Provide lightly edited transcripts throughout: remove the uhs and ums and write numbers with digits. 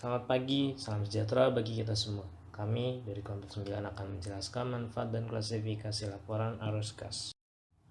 Selamat pagi, salam sejahtera bagi kita semua. Kami dari kelompok 9 akan menjelaskan manfaat dan klasifikasi laporan arus kas.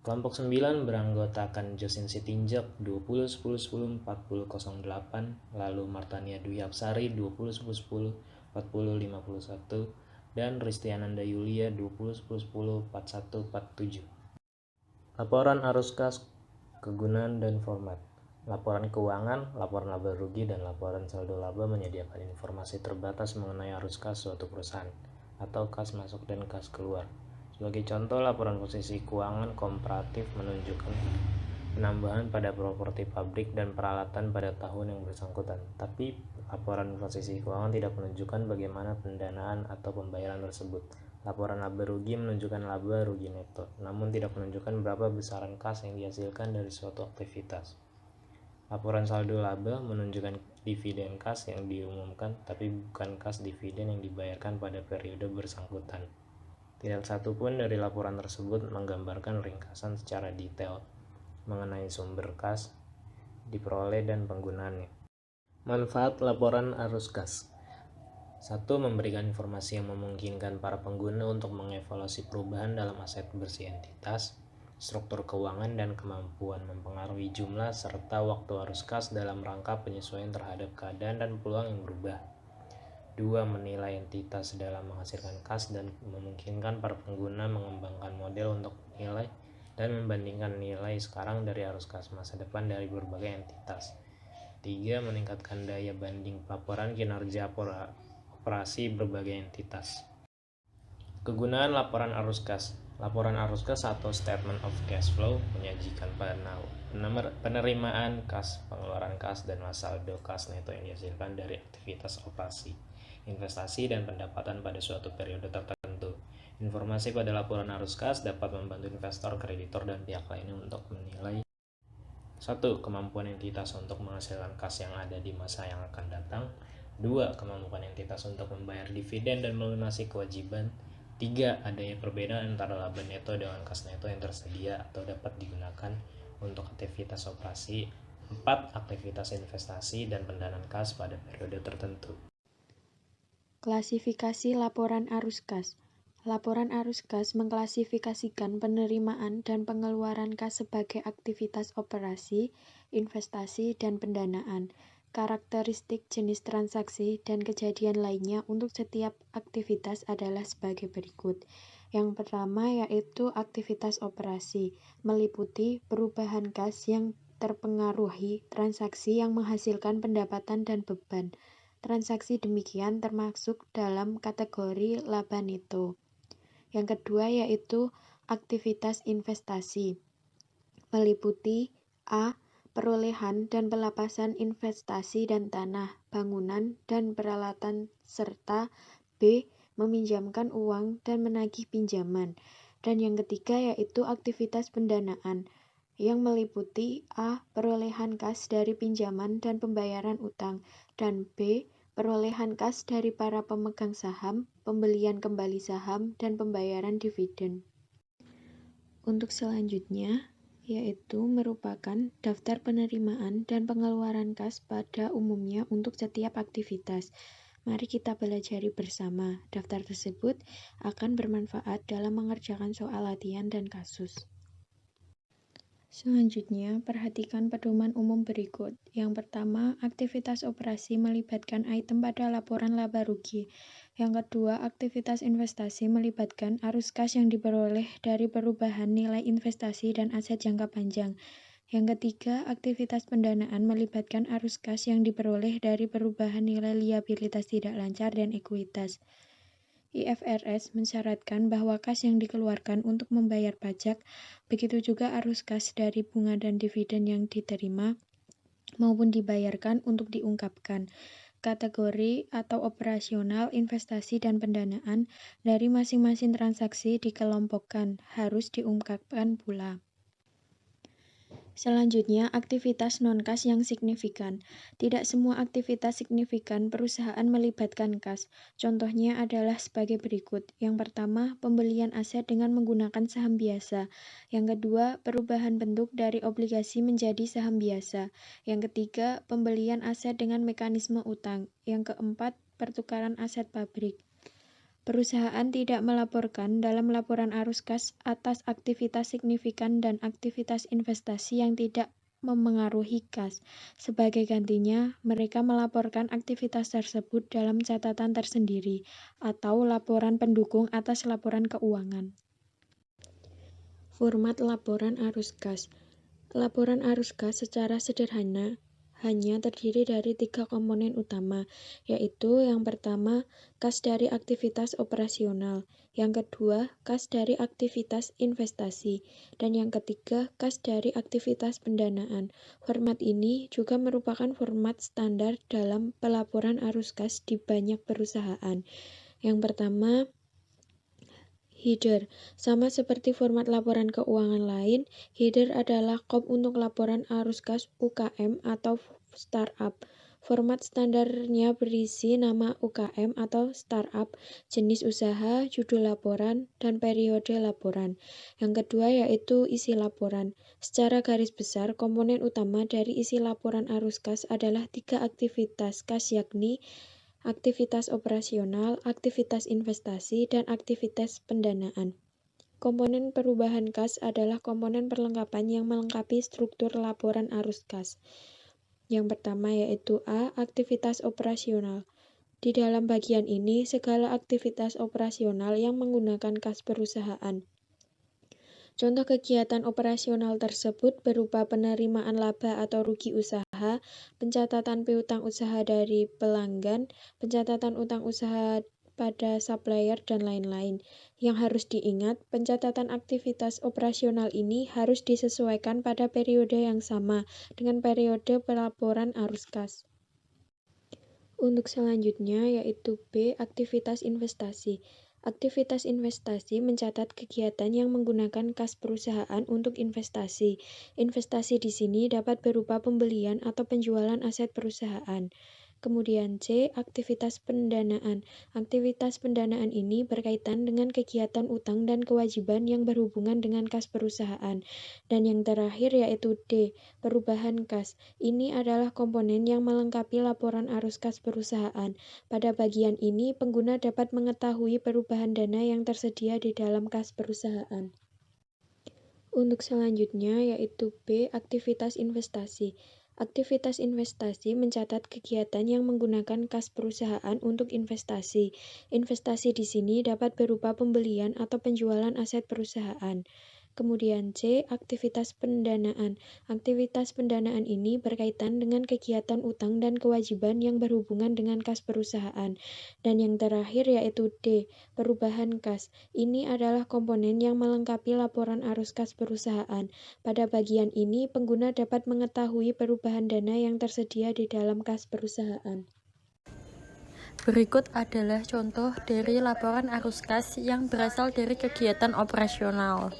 Kelompok 9 beranggotakan Josin Sitinjak 20 10 10 40 08, lalu Martania Dwi Apsari 20 10 10 40 51, dan Ristiananda Yulia 20 10 10 41 47. Laporan arus kas, kegunaan dan format. Laporan keuangan, laporan laba rugi, dan laporan saldo laba menyediakan informasi terbatas mengenai arus kas suatu perusahaan atau kas masuk dan kas keluar. Sebagai contoh, laporan posisi keuangan komparatif menunjukkan penambahan pada properti pabrik dan peralatan pada tahun yang bersangkutan. Tapi laporan posisi keuangan tidak menunjukkan bagaimana pendanaan atau pembayaran tersebut. Laporan laba rugi menunjukkan laba rugi neto, namun tidak menunjukkan berapa besaran kas yang dihasilkan dari suatu aktivitas. Laporan saldo laba menunjukkan dividen kas yang diumumkan, tapi bukan kas dividen yang dibayarkan pada periode bersangkutan. Tidak satu pun dari laporan tersebut menggambarkan ringkasan secara detail mengenai sumber kas diperoleh dan penggunaannya. Manfaat laporan arus kas. 1. Memberikan informasi yang memungkinkan para pengguna untuk mengevaluasi perubahan dalam aset bersih entitas, struktur keuangan, dan kemampuan mempengaruhi jumlah serta waktu arus kas dalam rangka penyesuaian terhadap keadaan dan peluang yang berubah. 2. Menilai entitas dalam menghasilkan kas dan memungkinkan para pengguna mengembangkan model untuk menilai dan membandingkan nilai sekarang dari arus kas masa depan dari berbagai entitas. 3. Meningkatkan daya banding laporan kinerja operasi berbagai entitas. Kegunaan laporan arus kas. Laporan arus kas atau statement of cash flow menyajikan penerimaan kas, pengeluaran kas, dan saldo kas neto yang dihasilkan dari aktivitas operasi, investasi, dan pendapatan pada suatu periode tertentu. Informasi pada laporan arus kas dapat membantu investor, kreditor, dan pihak lainnya untuk menilai 1. Kemampuan entitas untuk menghasilkan kas yang ada di masa yang akan datang. 2. Kemampuan entitas untuk membayar dividen dan melunasi kewajiban. 3. Adanya perbedaan antara laba neto dengan kas neto yang tersedia atau dapat digunakan untuk aktivitas operasi. 4. Aktivitas investasi dan pendanaan kas pada periode tertentu. Klasifikasi laporan arus kas. Laporan arus kas mengklasifikasikan penerimaan dan pengeluaran kas sebagai aktivitas operasi, investasi, dan pendanaan, karakteristik jenis transaksi, dan kejadian lainnya untuk setiap aktivitas adalah sebagai berikut. Yang pertama yaitu aktivitas operasi, meliputi perubahan kas yang terpengaruhi transaksi yang menghasilkan pendapatan dan beban. Transaksi demikian termasuk dalam kategori laba neto. Yang kedua yaitu aktivitas investasi, meliputi A. Perolehan dan pelepasan investasi dan tanah, bangunan, dan peralatan, serta B. Meminjamkan uang dan menagih pinjaman. Dan yang ketiga yaitu aktivitas pendanaan, yang meliputi A. Perolehan kas dari pinjaman dan pembayaran utang, dan B. Perolehan kas dari para pemegang saham, pembelian kembali saham, dan pembayaran dividen. Untuk selanjutnya, yaitu merupakan daftar penerimaan dan pengeluaran kas pada umumnya untuk setiap aktivitas. Mari kita pelajari bersama. Daftar tersebut akan bermanfaat dalam mengerjakan soal latihan dan kasus. Selanjutnya, perhatikan pedoman umum berikut. Yang pertama, aktivitas operasi melibatkan item pada laporan laba rugi. Yang kedua, aktivitas investasi melibatkan arus kas yang diperoleh dari perubahan nilai investasi dan aset jangka panjang. Yang ketiga, aktivitas pendanaan melibatkan arus kas yang diperoleh dari perubahan nilai liabilitas tidak lancar dan ekuitas. IFRS mensyaratkan bahwa kas yang dikeluarkan untuk membayar pajak, begitu juga arus kas dari bunga dan dividen yang diterima maupun dibayarkan untuk diungkapkan. Kategori atau operasional, investasi, dan pendanaan dari masing-masing transaksi dikelompokkan, harus diungkapkan pula. Selanjutnya, aktivitas non-kas yang signifikan. Tidak semua aktivitas signifikan perusahaan melibatkan kas. Contohnya adalah sebagai berikut. Yang pertama, pembelian aset dengan menggunakan saham biasa. Yang kedua, perubahan bentuk dari obligasi menjadi saham biasa. Yang ketiga, pembelian aset dengan mekanisme utang. Yang keempat, pertukaran aset pabrik. Perusahaan tidak melaporkan dalam laporan arus kas atas aktivitas signifikan dan aktivitas investasi yang tidak memengaruhi kas. Sebagai gantinya, mereka melaporkan aktivitas tersebut dalam catatan tersendiri atau laporan pendukung atas laporan keuangan. Format laporan arus kas. Laporan arus kas secara sederhana hanya terdiri dari 3 komponen utama, yaitu yang pertama, kas dari aktivitas operasional, yang kedua, kas dari aktivitas investasi, dan yang ketiga, kas dari aktivitas pendanaan. Format ini juga merupakan format standar dalam pelaporan arus kas di banyak perusahaan. Yang pertama, header. Sama seperti format laporan keuangan lain, header adalah kop untuk laporan arus kas UKM atau startup. Format standarnya berisi nama UKM atau startup, jenis usaha, judul laporan, dan periode laporan. Yang kedua yaitu isi laporan. Secara garis besar, komponen utama dari isi laporan arus kas adalah 3 aktivitas kas, yakni aktivitas operasional, aktivitas investasi, dan aktivitas pendanaan. Komponen perubahan kas adalah komponen perlengkapan yang melengkapi struktur laporan arus kas. Yang pertama yaitu A. Aktivitas operasional. Di dalam bagian ini, segala aktivitas operasional yang menggunakan kas perusahaan. Contoh kegiatan operasional tersebut berupa penerimaan laba atau rugi usaha, pencatatan piutang usaha dari pelanggan, pencatatan utang usaha pada supplier, dan lain-lain. Yang harus diingat, pencatatan aktivitas operasional ini harus disesuaikan pada periode yang sama dengan periode pelaporan arus kas. Untuk selanjutnya yaitu B. Aktivitas investasi. Aktivitas investasi mencatat kegiatan yang menggunakan kas perusahaan untuk investasi. Investasi di sini dapat berupa pembelian atau penjualan aset perusahaan. Kemudian C. Aktivitas pendanaan. Aktivitas pendanaan ini berkaitan dengan kegiatan utang dan kewajiban yang berhubungan dengan kas perusahaan. Dan yang terakhir yaitu D. Perubahan kas. Ini adalah komponen yang melengkapi laporan arus kas perusahaan. Pada bagian ini, pengguna dapat mengetahui perubahan dana yang tersedia di dalam kas perusahaan. Untuk selanjutnya yaitu B. Aktivitas investasi. Aktivitas investasi mencatat kegiatan yang menggunakan kas perusahaan untuk investasi. Investasi di sini dapat berupa pembelian atau penjualan aset perusahaan. Kemudian C. Aktivitas pendanaan. Aktivitas pendanaan ini berkaitan dengan kegiatan utang dan kewajiban yang berhubungan dengan kas perusahaan. Dan yang terakhir yaitu D. Perubahan kas. Ini adalah komponen yang melengkapi laporan arus kas perusahaan. Pada bagian ini, pengguna dapat mengetahui perubahan dana yang tersedia di dalam kas perusahaan. Berikut adalah contoh dari laporan arus kas yang berasal dari kegiatan operasional.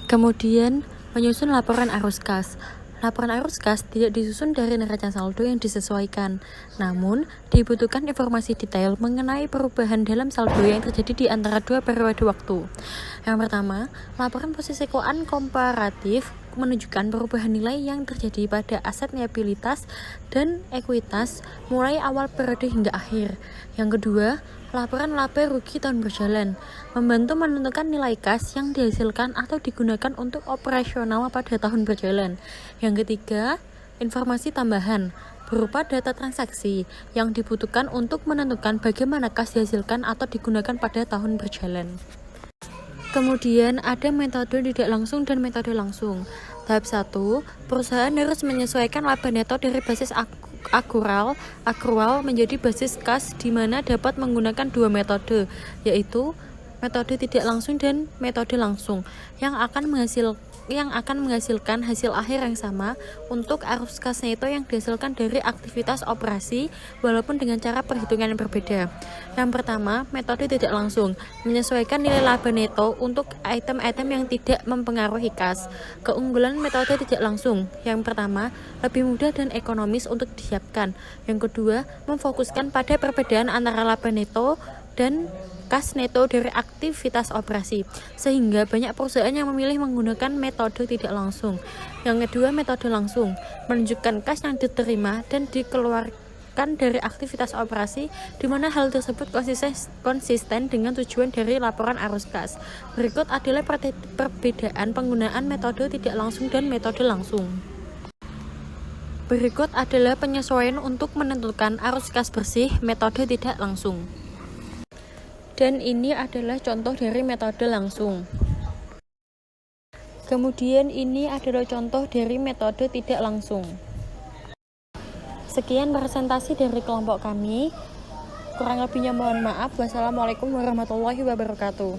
Kemudian, menyusun laporan arus kas. Laporan arus kas tidak disusun dari neraca saldo yang disesuaikan, namun dibutuhkan informasi detail mengenai perubahan dalam saldo yang terjadi di antara 2 periode waktu. Yang pertama, laporan posisi keuangan komparatif menunjukkan perubahan nilai yang terjadi pada aset, liabilitas, dan ekuitas mulai awal periode hingga akhir. Yang kedua, laporan laba rugi tahun berjalan, membantu menentukan nilai kas yang dihasilkan atau digunakan untuk operasional pada tahun berjalan. Yang ketiga, informasi tambahan berupa data transaksi yang dibutuhkan untuk menentukan bagaimana kas dihasilkan atau digunakan pada tahun berjalan. Kemudian ada metode tidak langsung dan metode langsung. Tahap 1, perusahaan harus menyesuaikan laba neto dari basis akrual menjadi basis kas, di mana dapat menggunakan 2 metode, yaitu metode tidak langsung dan metode langsung, yang akan yang akan menghasilkan hasil akhir yang sama untuk arus kas neto yang dihasilkan dari aktivitas operasi walaupun dengan cara perhitungan yang berbeda. Yang pertama, metode tidak langsung, menyesuaikan nilai laba neto untuk item-item yang tidak mempengaruhi kas. Keunggulan metode tidak langsung, yang pertama, lebih mudah dan ekonomis untuk disiapkan. Yang kedua, memfokuskan pada perbedaan antara laba neto dan kas neto dari aktivitas operasi, sehingga banyak perusahaan yang memilih menggunakan metode tidak langsung. Yang kedua, metode langsung, menunjukkan kas yang diterima dan dikeluarkan dari aktivitas operasi, di mana hal tersebut konsisten dengan tujuan dari laporan arus kas. Berikut adalah perbedaan penggunaan metode tidak langsung dan metode langsung. Berikut adalah penyesuaian untuk menentukan arus kas bersih metode tidak langsung. Dan ini adalah contoh dari metode langsung. Kemudian ini adalah contoh dari metode tidak langsung. Sekian presentasi dari kelompok kami. Kurang lebihnya mohon maaf. Wassalamualaikum warahmatullahi wabarakatuh.